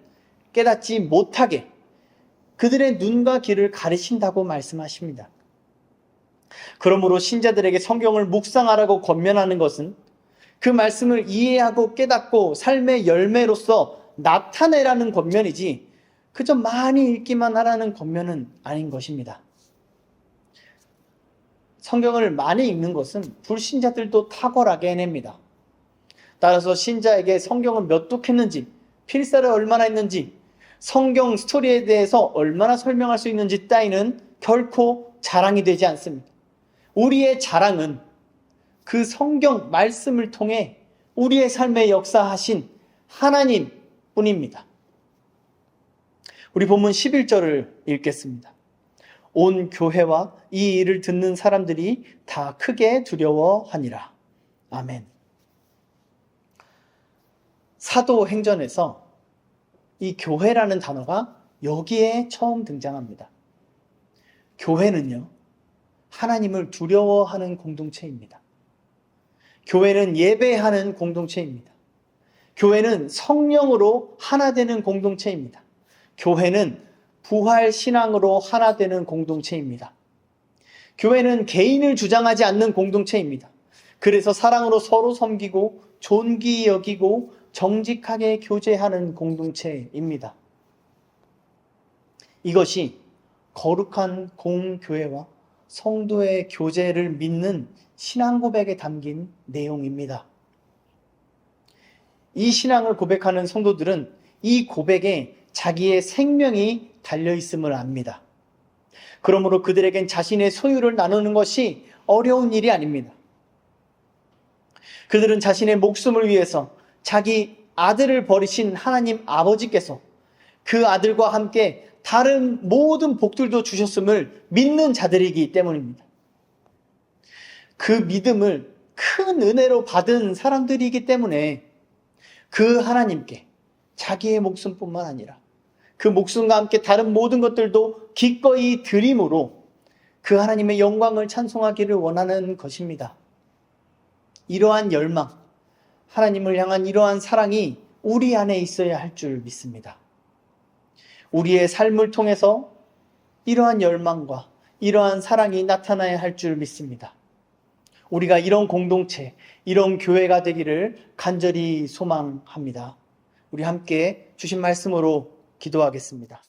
깨닫지 못하게 그들의 눈과 귀를 가리신다고 말씀하십니다. 그러므로 신자들에게 성경을 묵상하라고 권면하는 것은 그 말씀을 이해하고 깨닫고 삶의 열매로서 나타내라는 권면이지 그저 많이 읽기만 하라는 권면은 아닌 것입니다. 성경을 많이 읽는 것은 불신자들도 탁월하게 해냅니다. 따라서 신자에게 성경을 몇 독했는지, 필사를 얼마나 했는지, 성경 스토리에 대해서 얼마나 설명할 수 있는지 따위는 결코 자랑이 되지 않습니다. 우리의 자랑은 그 성경 말씀을 통해 우리의 삶에 역사하신 하나님 뿐입니다. 우리 본문 11절을 읽겠습니다. 온 교회와 이 일을 듣는 사람들이 다 크게 두려워하니라. 아멘. 사도행전에서 이 교회라는 단어가 여기에 처음 등장합니다. 교회는요, 하나님을 두려워하는 공동체입니다. 교회는 예배하는 공동체입니다. 교회는 성령으로 하나 되는 공동체입니다. 교회는 부활 신앙으로 하나 되는 공동체입니다. 교회는 개인을 주장하지 않는 공동체입니다. 그래서 사랑으로 서로 섬기고 존귀 여기고 정직하게 교제하는 공동체입니다. 이것이 거룩한 공교회와 성도의 교제를 믿는 신앙 고백에 담긴 내용입니다. 이 신앙을 고백하는 성도들은 이 고백에 자기의 생명이 달려있음을 압니다. 그러므로 그들에겐 자신의 소유를 나누는 것이 어려운 일이 아닙니다. 그들은 자신의 목숨을 위해서 자기 아들을 버리신 하나님 아버지께서 그 아들과 함께 다른 모든 복들도 주셨음을 믿는 자들이기 때문입니다. 그 믿음을 큰 은혜로 받은 사람들이기 때문에 그 하나님께 자기의 목숨뿐만 아니라 그 목숨과 함께 다른 모든 것들도 기꺼이 드림으로 그 하나님의 영광을 찬송하기를 원하는 것입니다. 이러한 열망, 하나님을 향한 이러한 사랑이 우리 안에 있어야 할 줄 믿습니다. 우리의 삶을 통해서 이러한 열망과 이러한 사랑이 나타나야 할 줄 믿습니다. 우리가 이런 공동체, 이런 교회가 되기를 간절히 소망합니다. 우리 함께 주신 말씀으로 기도하겠습니다.